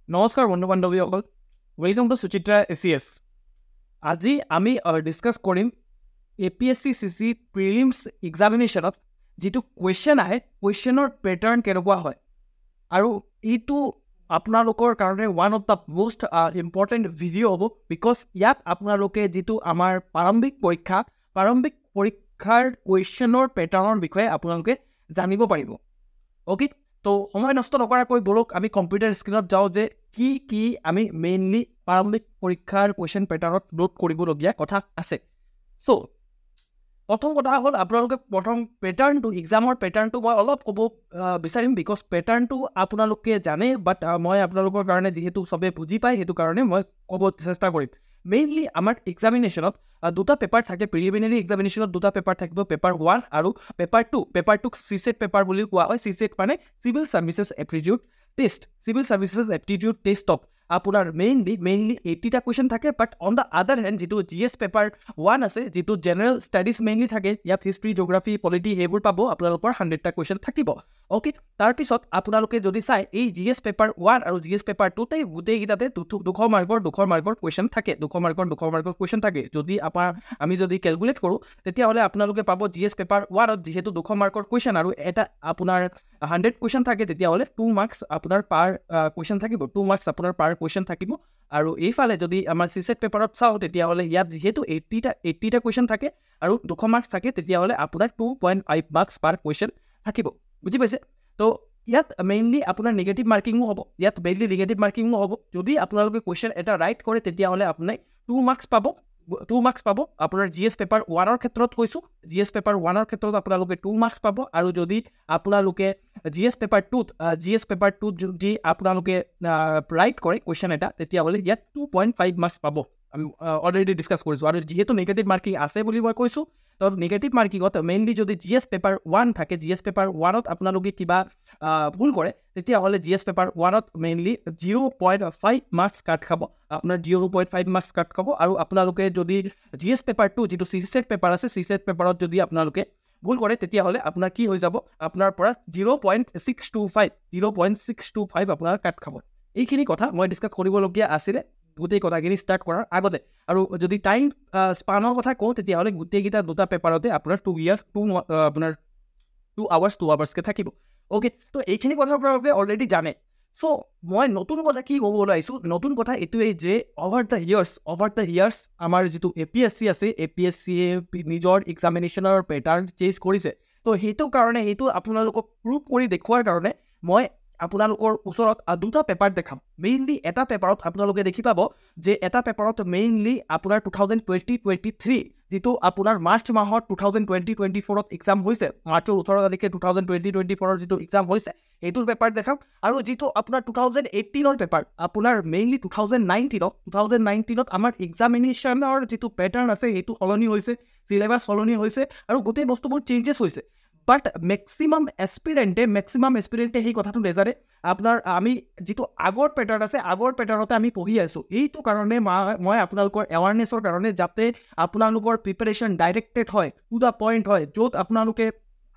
নমস্কাৰ বন্ধু বান্ধৱীসকল, welcome to Suchitra ACS। আজি আমি ডিছকাছ কৰিম APSC CC প্ৰিলিমছ এক্সামিনেশ্যনত যিটো কুৱেশ্যন আহে, কুৱেশ্যনৰ পেটাৰ্ণ কেনেকুৱা হয়, আৰু এইটো আপোনালোকৰ কাৰণে one of the most important video' হ'ব। বিকজ ইয়াত আপোনালোকে যিটো আমাৰ প্ৰাৰম্ভিক পৰীক্ষাৰ কুৱেশ্যনৰ পেটাৰ্ণৰ বিষয়ে আপোনালোকে জানিব পাৰিব। অ'কে, তো সময় নষ্ট নকৰাকৈ বলক আমি কম্পিউটাৰ স্ক্ৰীণত যাওঁ যে কি আমি মেইনলি প্ৰাৰম্ভিক পৰীক্ষাৰ কুৱেশ্যন পেটাৰ্ণত নোট কৰিবলগীয়া কথা আছে। চ' প্ৰথম কথা হ'ল আপোনালোকে প্ৰথম পেটাৰ্ণটো, এক্সামৰ পেটাৰ্ণটো মই অলপ ক'ব বিচাৰিম। বিকজ পেটাৰ্ণটো আপোনালোকে জানে, বাট মই আপোনালোকৰ কাৰণে যিহেতু চবে বুজি পায় সেইটো কাৰণে মই ক'ব চেষ্টা কৰিম। মেইনলি আমাৰ এক্সামিনেশ্যনত দুটা পেপাৰ থাকে। প্ৰিলিমিনাৰী এক্সামিনেশ্যনত দুটা পেপাৰ থাকিব, পেপাৰ 1 আৰু পেপাৰ 2। পেপাৰটোক CSET পেপাৰ বুলি কোৱা হয়। CSET মানে civil services aptitude test. Civil services aptitude টেষ্টত আপোনাৰ মেইনলি 80টা কুৱেশ্যন থাকে। বাট অন দ্য আদাৰ হেণ্ড যিটো GS পেপাৰ 1 আছে, যিটো জেনেৰেল ষ্টাডিজ মেইনলি থাকে, ইয়াত হিষ্ট্ৰী, জিঅ'গ্ৰাফী, পলিটি সেইবোৰ পাব, আপোনালোকৰ 100টা কুৱেশ্যন থাকিব। অ'কে, তাৰপিছত আপোনালোকে যদি চাই এই GS পেপাৰ 1 আৰু GS পেপাৰ 2তে গোটেইকেইটাতে 200 মাৰ্কৰ কুৱেশ্যন থাকে। 200 মাৰ্কৰ কুৱেশ্যন থাকে। যদি আমি যদি কেলকুলেট কৰোঁ তেতিয়াহ'লে আপোনালোকে পাব GS পেপাৰ 1ত যিহেতু 200 মাৰ্কৰ কুৱেশ্যন আৰু এটা আপোনাৰ 100 কুৱেশ্যন থাকে, তেতিয়াহ'লে 2 মাৰ্কছ আপোনাৰ পাৰ কুৱেশ্যন থাকিব। 2 মাৰ্কছ আপোনাৰ পাৰ কুৱেশ্যন থাকিব। আৰু এইফালে যদি আমাৰ CSET পেপাৰত চাওঁ তেতিয়াহ'লে ইয়াত যিহেতু 80টা কুৱেশ্যন থাকে আৰু 200 মাৰ্কছ থাকে, তেতিয়াহ'লে আপোনাৰ 2.5 মাৰ্কছ পাৰ কুৱেশ্যন থাকিব। বুজি পাইছে? তো ইয়াত মেইনলি আপোনাৰ নিগেটিভ মাৰ্কিঙো হ'ব। যদি আপোনালোকে কুৱেশ্যন এটা ৰাইট কৰে তেতিয়াহ'লে আপুনি 2 মাৰ্কছ পাব। আপোনাৰ GS পেপাৰ 1ৰ ক্ষেত্ৰত কৈছোঁ, GS পেপাৰ 1ৰ ক্ষেত্ৰত আপোনালোকে 2 মাৰ্কছ পাব। আৰু যদি আপোনালোকে GS পেপাৰ 2ত যদি আপোনালোকে ৰাইট কৰে কুৱেশ্যন এটা, তেতিয়াহ'লে ইয়াত 2.5 মাৰ্কছ পাব। আমি অলৰেডি ডিছকাছ কৰিছোঁ। আৰু যিহেতু নিগেটিভ মাৰ্কিং আছে বুলি মই কৈছোঁ, তো নিগেটিভ মাৰ্কিঙত মেইনলি যদি GS পেপাৰ 1 থাকে, GS পেপাৰ 1ত আপোনালোকে কিবা ভুল কৰে, তেতিয়াহ'লে GS পেপাৰ 1ত মেইনলি 0.5 মাৰ্কছ কাট খাব। আপোনাৰ 0.5 মাৰ্কছ কাট খাব। আৰু আপোনালোকে যদি GS পেপাৰ 2 যিটো CSET পেপাৰ আছে, CSET পেপাৰত যদি আপোনালোকে ভুল কৰে, তেতিয়াহ'লে আপোনাৰ কি হৈ যাব, আপোনাৰ পৰা 0.625 আপোনাৰ কাট খাব। এইখিনি কথা মই ডিছকাছ কৰিবলগীয়া আছিলে গোটেই কথাখিনি ষ্টাৰ্ট কৰাৰ আগতে। আৰু যদি টাইম স্পানৰ কথা কওঁ তেতিয়াহ'লে গোটেইকেইটা দুটা পেপাৰতে আপোনাৰ 2 আৱাৰ্ছকৈ থাকিব। অ'কে, তো এইখিনি কথা আপোনালোকে অলৰেডি জানে। চ' মই নতুন কথা কি ক'ব ওলাইছোঁ, নতুন কথা এইটোৱেই যে অভাৰ দ্য ইয়াৰ্ছ আমাৰ যিটো APSC আছে, APSCয়ে নিজৰ এক্সামিনেশ্যনৰ পেটাৰ্ণ চেঞ্জ কৰিছে। তো সেইটো আপোনালোকক প্ৰুভ কৰি দেখুৱাৰ কাৰণে মই আপোনালোকৰ ওচৰত দুটা পেপাৰ দেখাম। মেইনলি এটা পেপাৰত আপোনালোকে দেখি পাব যে এটা পেপাৰত মেইনলি আপোনাৰ 2023 যিটো আপোনাৰ মাৰ্চ মাহত 2024ত এক্সাম হৈছে, মাৰ্চৰ 18 তাৰিখে 2024ৰ যিটো এক্সাম হৈছে সেইটোৰ পেপাৰ দেখাম। আৰু যিটো আপোনাৰ 2018ৰ পেপাৰ, আপোনাৰ মেইনলি 2019ত আমাৰ এক্সামিনেশ্যনৰ যিটো পেটাৰ্ণ আছে সেইটো সলনি হৈছে, চিলেবাছ সলনি হৈছে আৰু গোটেই বস্তুবোৰ চেঞ্জেছ হৈছে। বাট মেক্সিমাম এস্পিৰেণ্টে সেই কথাটো নেজানে। আমি যিটো আগৰ পেটাৰ্ণ আছে, আগৰ পেটাৰ্ণতে আমি পঢ়ি আছোঁ। এইটো কাৰণে মই আপোনালোকৰ এৱাৰনেছৰ কাৰণে, যাতে আপোনালোকৰ প্ৰিপাৰেশ্যন ডাইৰেক্টেড হয়, টু দ্য পইণ্ট হয়, য'ত আপোনালোকে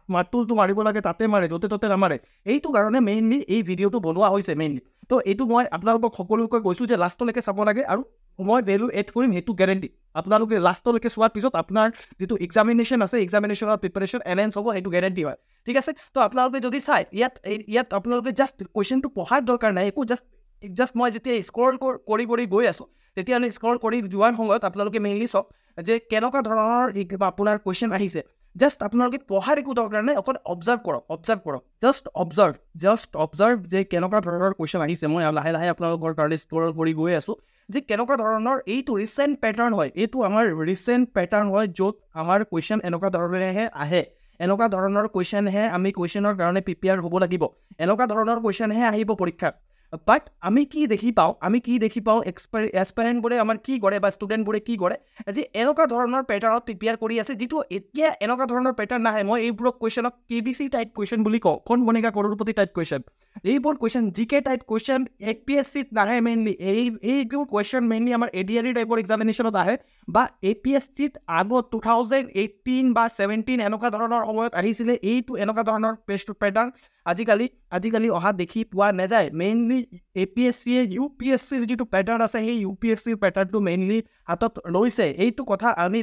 মাতটো মাৰিব লাগে তাতে মাৰে, য'তে ত'তে নামাৰে। এইটো কাৰণে মেইনলি এই ভিডিঅ'টো বনোৱা হৈছে মেইনলি। তো এইটো মই আপোনালোকক সকলোকে কৈছোঁ যে লাষ্টলৈকে চাব লাগে, আৰু মই ভেলু এড কৰিম, সেইটো গেৰেণ্টি। আপোনালোকে লাষ্টলৈকে চোৱাৰ পিছত আপোনাৰ যিটো এক্সামিনেশ্যন আছে, এক্সামিনেশ্যনৰ প্ৰিপাৰেশ্যন এনহেঞ্চ হ'ব, সেইটো গেৰেণ্টি হয়। ঠিক আছে? তো আপোনালোকে যদি চাই ইয়াত আপোনালোকে জাষ্ট কুৱেশ্যনটো পঢ়াৰ দৰকাৰ নাই, একো জাষ্ট মই যেতিয়া স্ক্ৰল কৰি গৈ আছোঁ, তেতিয়াহ'লে স্ক্ৰল কৰি যোৱাৰ সময়ত আপোনালোকে মেইনলি চাওক যে কেনেকুৱা ধৰণৰ আপোনাৰ কুৱেশ্যন আহিছে। জাষ্ট আপোনালোকে পঢ়াৰ একো দৰকাৰ নাই, অকল অবজাৰ্ভ কৰক। জাষ্ট অবজাৰ্ভ যে কেনেকুৱা ধৰণৰ কুৱেশ্যন আহিছে। মই লাহে আপোনালোকৰ কাৰণে স্ক্ৰল কৰি গৈ আছোঁ যে কেনেকুৱা ধৰণৰ এইটো ৰিচেণ্ট পেটাৰ্ণ হয়, য'ত আমাৰ কুৱেশ্যন এনেকুৱা ধৰণেহে আহে। এনেকুৱা ধৰণৰ কুৱেশ্যনহে আমি কুৱেশ্যনৰ কাৰণে প্ৰিপেয়াৰ হ'ব লাগিব। এনেকুৱা ধৰণৰ কুৱেশ্যনহে আহিব পৰীক্ষাত। বাট আমি কি দেখি পাওঁ এক্সপাৰেণ্টবোৰে আমাৰ কি কৰে বা ষ্টুডেণ্টবোৰে কি কৰে যে এনেকুৱা ধৰণৰ পেটাৰ্ণত প্ৰিপেয়াৰ কৰি আছে, যিটো এতিয়া এনেকুৱা ধৰণৰ পেটাৰ্ণ নাহে। মই এইবোৰক কুৱেশ্যনক KBC টাইপ কুৱেশ্যন বুলি কওঁ, কোন বনেগা কৰ'ৰপতি টাইপ কুৱেশ্যন। এইবোৰ কুৱেশ্যন GK টাইপ কুৱেশ্যন APSCত নাহে। মেইনলি এইবোৰ কুৱেশ্যন মেইনলি আমাৰ ADRE টাইপৰ এক্সামিনেশ্যনত আহে, বা APSCত আগত 2018 বা 17 এনেকুৱা ধৰণৰ সময়ত আহিছিলে। এইটো এনেকুৱা ধৰণৰ পেটাৰ্ণ আজিকালি আজিকালি অহা দেখি পোৱা নাযায় মেইনলি APSCয়ে UPSCৰ যিটো পেটাৰ্ণ আছে সেই UPSCৰ পেটাৰ্ণটো মেইনলি হাতত লৈছে এইটো কথা আমি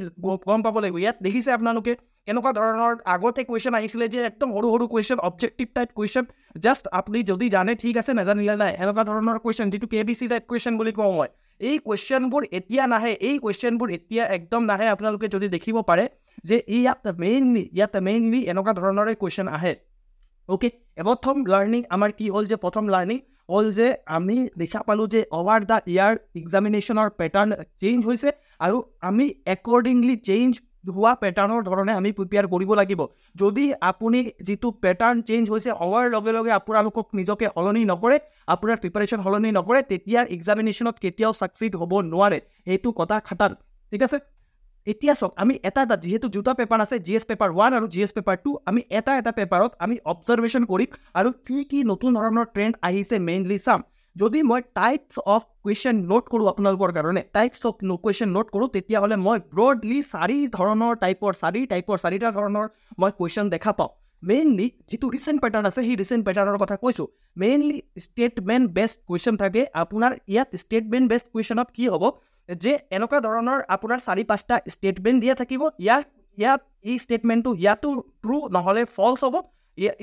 গম পাব লাগিব ইয়াত দেখিছে আপোনালোকে এনেকুৱা ধৰণৰ আগতে কুৱেশ্যন আহিছিলে যে একদম সৰু সৰু question objective type question just আপুনি যদি জানে ঠিক আছে নাজানিলে নাই এনেকুৱা ধৰণৰ কুৱেশ্যন যিটো KBC টাইপ কুৱেশ্যন বুলি কওঁ মই এই কুৱেশ্যনবোৰ এতিয়া নাহে এই কুৱেশ্যনবোৰ এতিয়া একদম নাহে আপোনালোকে যদি দেখিব পাৰে যে ইয়াত মেইনলি এনেকুৱা ধৰণৰে কুৱেশ্যন আহে ওকে প্ৰথম লাৰ্নিং আমাৰ কি হ'ল যে প্ৰথম লাৰ্নিং হ'ল যে আমি দেখা পালোঁ যে অভাৰ দ্য ইয়াৰ এক্সামিনেশ্যনৰ পেটাৰ্ণ চেঞ্জ হৈছে আৰু আমি একৰ্ডিংলি চেঞ্জ হোৱা পেটাৰ্ণৰ ধৰণে আমি প্ৰিপেয়াৰ কৰিব লাগিব যদি আপুনি যিটো পেটাৰ্ণ চেঞ্জ হৈছে হোৱাৰ লগে লগে আপোনালোকক নিজকে সলনি নকৰে আপোনাৰ প্ৰিপাৰেশ্যন সলনি নকৰে তেতিয়া এক্সামিনেশ্যনত কেতিয়াও ছাকচিড হ'ব নোৱাৰে এইটো কথা খাটাৰ ঠিক আছে এতিয়া চাওক আমি এটা যেহেতু দুটা পেপাৰ আছে GS পেপাৰ 1 আৰু GS পেপাৰ 2 আমি এটা পেপাৰত আমি অবজাৰভেশ্যন কৰিম আৰু কি নতুন ধৰণৰ ট্ৰেণ্ড আহিছে মেইনলি চাম যদি মই টাইপছ অফ কুৱেশ্যন নোট কৰোঁ আপোনালোকৰ কাৰণে টাইপছ অফ কুৱেশ্যন নোট কৰোঁ তেতিয়াহ'লে মই ব্ৰডলি চাৰিটা ধৰণৰ মই কুৱেশ্যন দেখা পাওঁ মেইনলি যিটো ৰিচেণ্ট পেটাৰ্ণ আছে সেই ৰিচেণ্ট পেটাৰ্ণৰ কথা কৈছোঁ মেইনলি ষ্টেটমেণ্ট বেছড কুৱেশ্যন থাকে আপোনাৰ ইয়াত ষ্টেটমেণ্ট বেছড কুৱেশ্যনত কি হ'ব যে এনেকুৱা ধৰণৰ আপোনাৰ 4-5টা ষ্টেটমেণ্ট দিয়া থাকিব ইয়াত এই ষ্টেটমেণ্টটো ইয়াতো ট্ৰু নহ'লে ফল্ছ হ'ব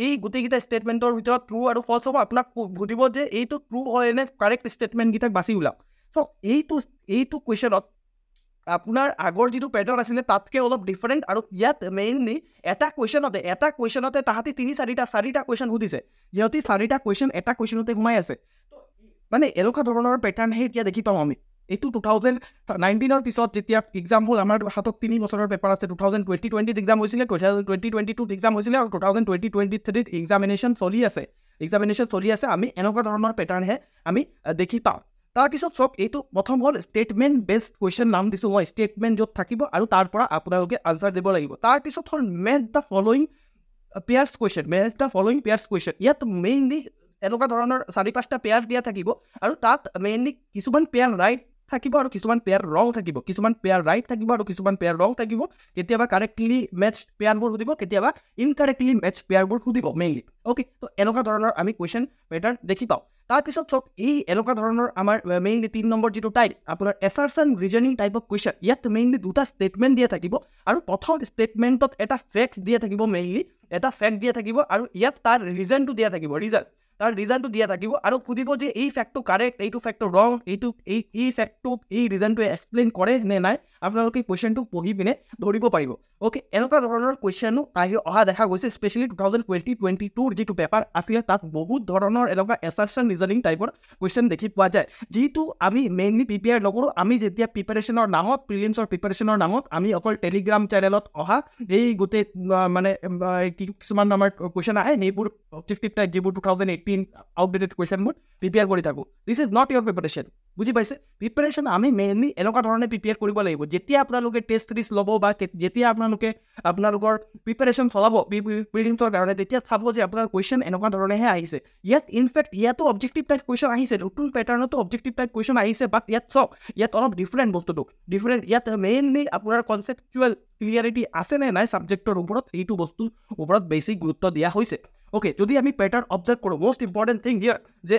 এই গোটেইকেইটা ষ্টেটমেণ্টৰ ভিতৰত ট্ৰু আৰু ফল্ছ হ'ব আপোনাক সুধিব যে এইটো ট্ৰু হয় নে কাৰেক্ট ষ্টেটমেণ্টকেইটাক বাছি ওলাওক চ' এইটো কুৱেশ্যনত আপোনাৰ আগৰ যিটো পেটাৰ্ণ আছিলে তাতকৈ অলপ ডিফাৰেণ্ট আৰু ইয়াত মেইনলি এটা কুৱেশ্যনতে তাহাঁতি 3-4টা কুৱেশ্যন সুধিছে সিহঁতি 4টা কুৱেশ্যন এটা কুৱেশ্যনতে সোমাই আছে মানে এনেকুৱা ধৰণৰ পেটাৰ্ণহে এতিয়া দেখি পাওঁ আমি এইটো 2019ৰ পিছত যেতিয়া এক্সাম হ'ল আমাৰ হাতত 3 বছৰৰ পেপাৰ আছে 2020 এক্সাম হৈছিলে 2022 এক্সাম হৈছিলে আৰু 2023 এক্সামিনেশ্যন চলি আছে আমি এনেকুৱা ধৰণৰ পেটাৰ্ণহে আমি দেখি পাওঁ তাৰপিছত চব এইটো প্ৰথম হ'ল ষ্টেটমেণ্ট বেছড কুৱেশ্যন নাম দিছোঁ মই ষ্টেটমেণ্ট য'ত থাকিব আৰু তাৰ পৰা আপোনালোকে আনচাৰ দিব লাগিব তাৰপিছত হ'ল match the following pairs question ইয়াত মেইনলি এনেকুৱা ধৰণৰ 4-5টা পেয়াৰ দিয়া থাকিব আৰু তাত মেইনলি কিছুমান পেয়াৰ ৰাইট থাকিব আৰু কিছুমান পেয়াৰ ৰং থাকিব কেতিয়াবা কাৰেক্টলি মেচ পেয়াৰবোৰ সুধিব কেতিয়াবা ইনকাৰেক্টলি মেচ পেয়াৰবোৰ সুধিব মেইনলি অ'কে তো এনেকুৱা ধৰণৰ আমি কুৱেশ্যন পেটাৰ্ণ দেখি পাওঁ তাৰপিছত চব এই এনেকুৱা ধৰণৰ আমাৰ মেইনলি 3 নম্বৰ যিটো টাইপ আপোনাৰ assertion reasoning type of question ইয়াত মেইনলি 2টা ষ্টেটমেণ্ট দিয়া থাকিব আৰু প্ৰথম ষ্টেটমেণ্টত এটা ফেক্ট দিয়া থাকিব আৰু ইয়াত তাৰ ৰিজনটো দিয়া থাকিব ৰিজনটো দিয়া থাকিব আৰু সুধিব যে এই ফেক্টটো কাৰেক্ট এইটো ফেক্টটো ৰং এই ফেক্টটো এই ৰিজনটোৱে এক্সপ্লেইন কৰে নে নাই আপোনালোকে কুৱেশ্যনটো পঢ়ি পিনে ধৰিব পাৰিব অ'কে এনেকুৱা ধৰণৰ কুৱেশ্যনো অহা দেখা গৈছে স্পেচিয়েলি 2022 যিটো পেপাৰ আছিলে তাত বহুত ধৰণৰ এনেকুৱা এছাৰশ্যন ৰিজনিং টাইপৰ কুৱেশ্যন দেখি পোৱা যায় যিটো আমি মেইনলি প্ৰিপেয়াৰ নকৰোঁ আমি যেতিয়া প্ৰিপাৰেশ্যনৰ নামত প্ৰিলিমছৰ প্ৰিপাৰেশ্যনৰ নামত আমি অকল টেলিগ্ৰাম চেনেলত অহা এই গোটেই মানে কিছুমান আমাৰ কুৱেশ্যন আহে সেইবোৰ অবজেক্টিভ টাইপ যিবোৰ 2018 আউটডেটেড কুৱেশ্যনবোৰ প্ৰিপেয়াৰ কৰি থাকোঁ this is not your preparation বুজি পাইছে প্ৰিপাৰেশ্যন আমি মেইনলি এনেকুৱা ধৰণে প্ৰিপেয়াৰ কৰিব লাগিব যেতিয়া আপোনালোকে টেষ্ট ছিৰিজ ল'ব বা যেতিয়া আপোনালোকৰ প্ৰিপাৰেশ্যন চলাব প্ৰিলিমছৰ কাৰণে তেতিয়া চাব যে আপোনাৰ কুৱেশ্যন এনেকুৱা ধৰণেহে আহিছে ইয়াতো অবজেক্টিভ টাইপ কুৱেশ্যন আহিছে নতুন পেটাৰ্ণতো অবজেক্টিভ টাইপ কুৱেশ্যন আহিছে বাট ইয়াত অলপ ডিফাৰেণ্ট বস্তুটো ইয়াত মেইনলি আপোনাৰ কনচেপচুৱেল ক্লিয়াৰিটি আছে নে নাই ছাবজেক্টৰ ওপৰত এইটো বস্তুৰ ওপৰত বেছি গুৰুত্ব দিয়া হৈছে অ'কে যদি আমি পেটাৰ্ণ অবজাৰ্ভ কৰোঁ মষ্ট ইম্পৰ্টেণ্ট থিং হিয়াৰ যে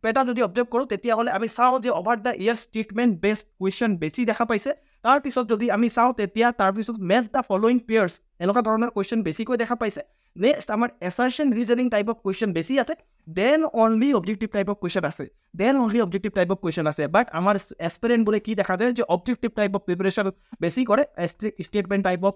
পেটাৰ্ণ যদি অবজাৰ্ভ কৰোঁ তেতিয়াহ'লে আমি চাওঁ যে over the year statement based question বেছি দেখা পাইছে তাৰপিছত যদি আমি চাওঁ তেতিয়া তাৰপিছত মেচ দ্য ফলোয়িং পেয়াৰ্ছ এনেকুৱা ধৰণৰ কুৱেশ্যন বেছিকৈ দেখা পাইছে নেক্সট আমাৰ assertion reasoning type of question বেছি আছে then only objective type of question আছে বাট আমাৰ এছপিৰেণ্টবোৰে কি দেখা যায় যে অবজেক্টিভ টাইপ অফ প্ৰিপাৰেশ্যন বেছি কৰে ষ্টেটমেণ্ট টাইপ অফ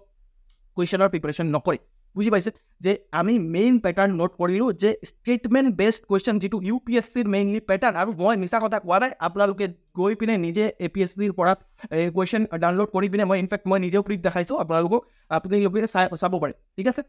কুৱেশ্যনৰ প্ৰিপাৰেশ্যন নকৰে বুজি পাইছে যে আমি মেইন পেটাৰ্ণ নোট কৰিলোঁ যে ষ্টেটমেণ্ট বেছড কুৱেশ্যন যিটো UPSCৰ মেইনলি পেটাৰ্ণ আৰু মই মিছা কথা কোৱা নাই আপোনালোকে গৈ পিনে নিজে APSCৰ পৰা কুৱেশ্যন ডাউনলোড কৰি পিনে মই নিজেও প্ৰিণ্ট দেখাইছোঁ আপোনালোকে চাব পাৰে ঠিক আছে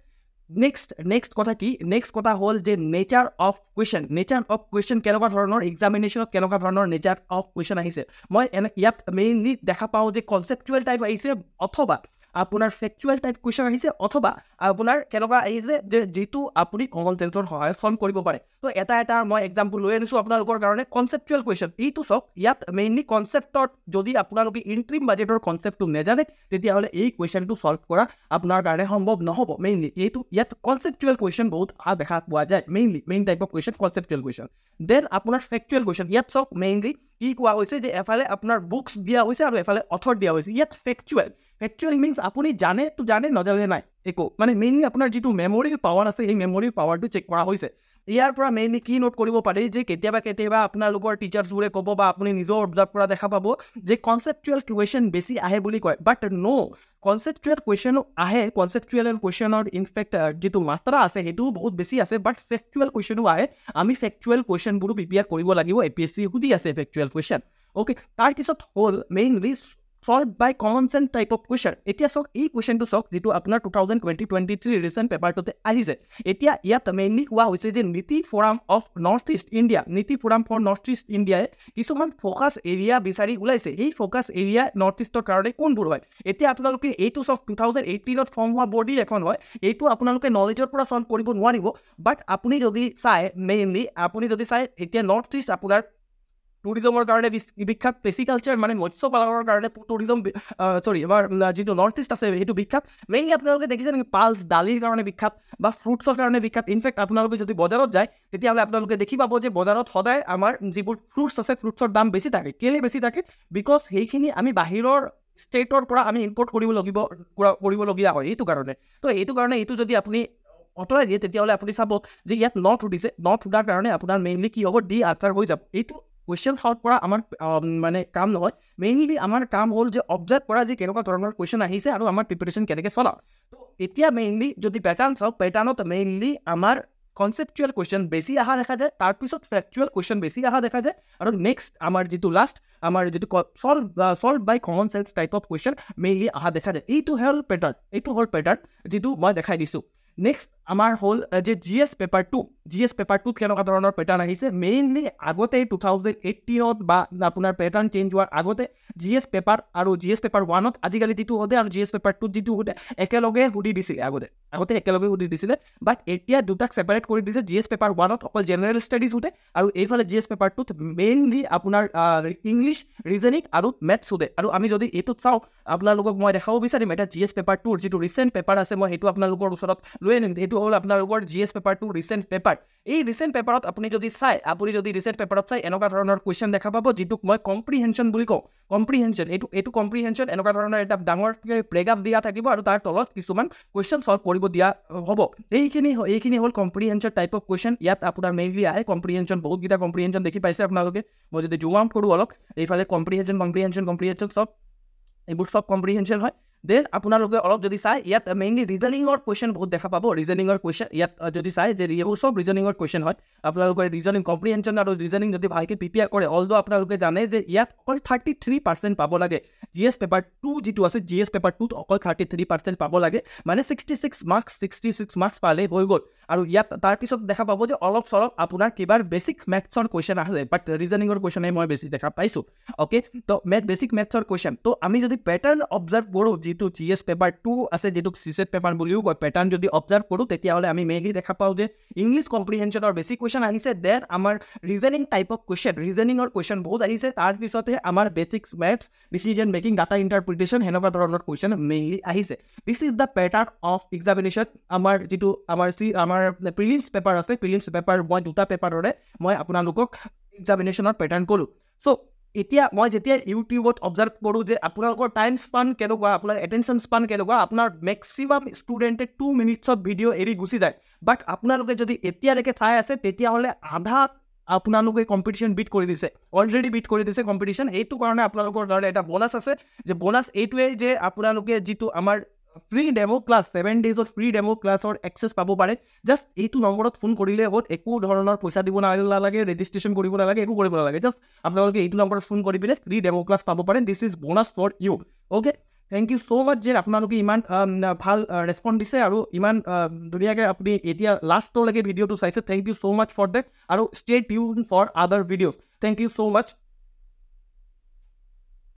নেক্সট কথা হ'ল যে নেচাৰ অফ কুৱেশ্যন কেনেকুৱা ধৰণৰ এক্সামিনেশ্যনত কেনেকুৱা ধৰণৰ নেচাৰ অফ কুৱেশ্যন আহিছে মই ইয়াত মেইনলি দেখা পাওঁ যে কনচেপচুৱেল টাইপ আহিছে অথবা আপোনাৰ ফেকচুৱেল টাইপ কুৱেশ্যন আহিছে অথবা আপোনাৰ কেনেকুৱা আহিছে যে যিটো আপুনি কমন চেন্সৰ সহায়ত সলভ কৰিব পাৰে তো এটা মই এক্সাম্পল লৈ আনিছোঁ আপোনালোকৰ কাৰণে কনচেপচুৱেল কুৱেশ্যন এইটো চাওক ইয়াত মেইনলি কনচেপ্টত যদি আপোনালোকে ইণ্ট্ৰিম বাজেটৰ কনচেপ্টটো নেজানে তেতিয়াহ'লে এই কুৱেশ্যনটো সলভ কৰা আপোনাৰ কাৰণে সম্ভৱ নহ'ব মেইনলি এইটো ইয়াত কনচেপচুৱেল কুৱেশ্যন বহুত দেখা পোৱা যায় main type of question conceptual question then আপোনাৰ ফেকচুৱেল কুৱেশ্যন ইয়াত চাওক মেইনলি কি কোৱা হৈছে যে এফালে আপোনাৰ বুকছ দিয়া হৈছে আৰু এফালে অথৰ দিয়া হৈছে ইয়াত ফেকচুৱেল মিনছ আপুনি জানে নজানে নাই একো মানে মেইনলি আপোনাৰ যিটো মেমৰিৰ পাৱাৰ আছে সেই মেমৰিৰ পাৱাৰটো চেক কৰা হৈছে ইয়াৰ পৰা মেইনলি কি নোট কৰিব পাৰি যে কেতিয়াবা আপোনালোকৰ টিচাৰ্ছবোৰে ক'ব বা আপুনি নিজেও অবজাৰ্ভ কৰা দেখা পাব যে কনচেপচুৱেল কুৱেশ্যন বেছি আহে বুলি কয় বাট কনচেপচুৱেল কুৱেশ্যনো আহে কনচেপচুৱেল কুৱেশ্যনৰ ইনফেক্ট যিটো মাত্ৰা আছে সেইটোও বহুত বেছি আছে বাট ফেকচুৱেল কুৱেশ্যনো আহে আমি ফেকচুৱেল কুৱেশ্যনবোৰো প্ৰিপেয়াৰ কৰিব লাগিব APSC সুধি আছে ফেকচুৱেল কুৱেশ্যন অ'কে তাৰপিছত হ'ল mainly solved by common sense type of question এতিয়া চাওক এই কুৱেশ্যনটো চাওক যিটো আপোনাৰ 2020-23 ৰিচেণ্ট পেপাৰটোতে আহিছে এতিয়া ইয়াত মেইনলি কোৱা হৈছে যে নীতি ফ'ৰাম অফ নৰ্থ ইষ্ট ইণ্ডিয়াই কিছুমান ফ'কাছ এৰিয়া বিচাৰি ওলাইছে এই ফ'কাছ এৰিয়া নৰ্থ ইষ্টৰ কাৰণে কোনবোৰ হয় এতিয়া আপোনালোকে এইটো চাওক 2018ত ফৰ্ম হোৱা বডি এখন হয় এইটো আপোনালোকে নলেজৰ পৰা সলভ কৰিব নোৱাৰিব বাট আপুনি যদি চাই মেইনলি এতিয়া নৰ্থ ইষ্ট আপোনাৰ টুৰিজমৰ কাৰণে বিখ্যাত পেচিকালচাৰ মানে মৎস্য পালনৰ কাৰণে টুৰিজম আমাৰ যিটো নৰ্থ ইষ্ট আছে সেইটো বিখ্যাত মেইনলি আপোনালোকে দেখিছে নেকি পালছ দালিৰ কাৰণে বিখ্যাত বা ফ্ৰুটছৰ কাৰণে বিখ্যাত ইনফেক্ট আপোনালোকে যদি বজাৰত যায় তেতিয়াহ'লে আপোনালোকে দেখি পাব যে বজাৰত সদায় আমাৰ যিবোৰ ফ্ৰুটছ আছে ফ্ৰুটছৰ দাম বেছি থাকে কেলৈ বেছি থাকে বিকজ সেইখিনি আমি বাহিৰৰ ষ্টেটৰ পৰা আমি ইম্পৰ্ট কৰিবলগীয়া হয় এইটো কাৰণে তো এইটো কাৰণে এইটো যদি আপুনি অঁতৰাই দিয়ে তেতিয়াহ'লে আপুনি চাব যে ইয়াত নৰ্থ সুধাৰ কাৰণে আপোনাৰ মেইনলি কি হ'ব ডি আনচাৰ হৈ যাব এইটো কুৱেশ্যন সলভ কৰা আমাৰ মানে কাম নহয় মেইনলি আমাৰ কাম হ'ল যে অবজাৰ্ভ কৰা যে কেনেকুৱা ধৰণৰ কুৱেশ্যন আহিছে আৰু আমাৰ প্ৰিপেৰেশ্যন কেনেকৈ চলাওঁ তো এতিয়া মেইনলি যদি পেটাৰ্ণ চাওক পেটাৰ্ণত মেইনলি আমাৰ কনচেপচুৱেল কুৱেশ্যন বেছি অহা দেখা যায় তাৰপিছত ফেকচুৱেল কুৱেশ্যন বেছি অহা দেখা যায় আৰু নেক্সট আমাৰ যিটো লাষ্ট আমাৰ যিটো solve by common sense type of question mainly অহা দেখা যায় এইটো হ'ল পেটাৰ্ণ যিটো মই দেখাই দিছোঁ নেক্সট আমাৰ হ'ল যে GS পেপাৰ 2 কেনেকুৱা ধৰণৰ পেটাৰ্ণ আহিছে মেইনলি আগতে 2018ত বা আপোনাৰ পেটাৰ্ণ চেঞ্জ হোৱাৰ আগতে GS পেপাৰ আৰু GS পেপাৰ 1ত আজিকালি যিটো সোধে আৰু GS পেপাৰ 2ত যিটো সোধে একেলগে সুধি দিছিলে আগতে একেলগে সুধি দিছিলে বাট এতিয়া দুটাক ছেপাৰেট কৰি দিছে GS পেপাৰ 1ত অকল জেনেৰেল ষ্টাডিজ সোধে আৰু এইফালে GS পেপাৰ 2ত মেইনলি আপোনাৰ ইংলিছ ৰিজনিং আৰু মেথছ সোধে আৰু আমি যদি এইটোত চাওঁ আপোনালোকক মই দেখাব বিচাৰিম এটা GS পেপাৰ 2ৰ যিটো ৰিচেণ্ট পেপাৰ আছে মই সেইটো আপোনালোকৰ ওচৰত লৈ আনিম এইটো হ'ল আপোনালোকৰ GS পেপাৰ 2 ৰিচেণ্ট পেপাৰ এই ৰিচেণ্ট পেপাৰত আপুনি যদি ৰিচেণ্ট পেপাৰত চাই এনেকুৱা ধৰণৰ কুৱেশ্যন দেখা পাব যিটোক মই কম্প্ৰিহেনশ্যন বুলি কওঁ এইটো কম্প্ৰিহেনশ্যন এনেকুৱা ধৰণৰ এটা ডাঙৰকৈ প্লেগ্ৰাফ দিয়া থাকিব আৰু তাৰ তলত কিছুমান কুৱেশ্যন সলভ কৰিব দিয়া হ'ব এইখিনি হ'ল কম্প্ৰিহেনশ্যন টাইপ অফ কুৱেশ্যন ইয়াত আপোনাৰ মেইনলি আহে কম্প্ৰিহেনশ্যন বহুতকেইটা কম্প্ৰিহেনশ্যন দেখি পাইছে আপোনালোকে মই যদি জুম আউট কৰোঁ অলপ এইফালে কম্প্ৰিহেনশ্যন চব এইবোৰ চব কম্প্ৰিহেনশ্যন হয় দেন আপোনালোকে অলপ যদি চাই ইয়াত মেইনলি ৰিজনিঙৰ কুৱেশ্যন বহুত দেখা পাব ইয়াত যদি চাই যে এইবোৰ চব ৰিজনিঙৰ কুৱেশ্যন হয় আপোনালোকে ৰিজনিং কম্প্ৰিহেনশ্যন আৰু ৰিজনিং যদি ভালকৈ প্ৰিপেয়াৰ কৰে অলদো আপোনালোকে জানে যে ইয়াত অকল 33% পাব লাগে GS পেপাৰ 2 যিটো আছে GS পেপাৰ 2ত অকল 33% পাব লাগে মানে 66 মাৰ্কছ পালে হৈ গ'ল আৰু ইয়াত তাৰপিছত দেখা পাব যে অলপ চলপ আপোনাৰ কিবা বেছিক মেথছৰ কুৱেশ্যন আহে বাট ৰিজনিঙৰ কুৱেশ্যনে মই বেছি দেখা পাইছোঁ অ'কে তো বেছিক মেথছৰ কুৱেশ্যন তো আমি যদি পেটাৰ্ণ অবজাৰ্ভ কৰোঁ যিটো GS পেপাৰ 2 আছে যিটোক CSET পেপাৰ বুলিও কয় পেটাৰ্ণ যদি অবজাৰ্ভ কৰোঁ তেতিয়াহ'লে আমি মেইনলি দেখা পাওঁ যে ইংলিছ কম্প্ৰিহেনশ্যনৰ বেছি কুৱেশ্যন আহিছে দেন আমাৰ ৰিজনিং টাইপ অফ কুৱেশ্যন ৰিজনিঙৰ কুৱেশ্যন বহুত আহিছে তাৰপিছতে আমাৰ basics maths decision making data interpretation সেনেকুৱা ধৰণৰ কুৱেশ্যন মেইনলি আহিছে this is the pattern of examination আমাৰ যিটো আমাৰ প্ৰিলিমছ পেপাৰ আছে প্ৰিলিমছ পেপাৰ মই দুটা পেপাৰৰে মই আপোনালোকক এক্সামিনেশ্যনৰ পেটাৰ্ণ ক'লোঁ চ' এতিয়া মই যেতিয়া ইউটিউবত অবজাৰ্ভ কৰোঁ যে আপোনালোকৰ টাইম স্পান কেনেকুৱা আপোনাৰ এটেনশ্যন স্পান কেনেকুৱা আপোনাৰ মেক্সিমাম ষ্টুডেণ্টে 2 মিনিটছত ভিডিঅ' এৰি গুচি যায় বাট আপোনালোকে যদি এতিয়ালৈকে চাই আছে তেতিয়াহ'লে আধা আপোনালোকে কম্পিটিশ্যন বিট কৰি দিছে অলৰেডি বিট কৰি দিছে কম্পিটিশ্যন এইটো কাৰণে আপোনালোকৰ কাৰণে এটা বোনাছ আছে যে বোনাছ এইটোৱে যে আপোনালোকে যিটো আমাৰ ফ্ৰী ডেমো ক্লাছ 7 ডেইজত ফ্ৰী ডেমো ক্লাছৰ এক্সেছ পাব পাৰে জাষ্ট এইটো নম্বৰত ফোন কৰিলে হ'ল একো ধৰণৰ পইচা দিব নালাগে ৰেজিষ্ট্ৰেশ্যন কৰিব নালাগে একো কৰিব নালাগে জাষ্ট আপোনালোকে এইটো নম্বৰত ফোন কৰি পিনে ফ্ৰী ডেমো ক্লাছ পাব পাৰে this is bonus for you okay thank you so' much যে আপোনালোকে ইমান ভাল ৰেছপন্স দিছে আৰু ইমান ধুনীয়াকৈ আপুনি এতিয়া লাষ্টলৈকে ভিডিঅ'টো চাইছে thank you so' much for that আৰু stay tune for other videos thank you so' much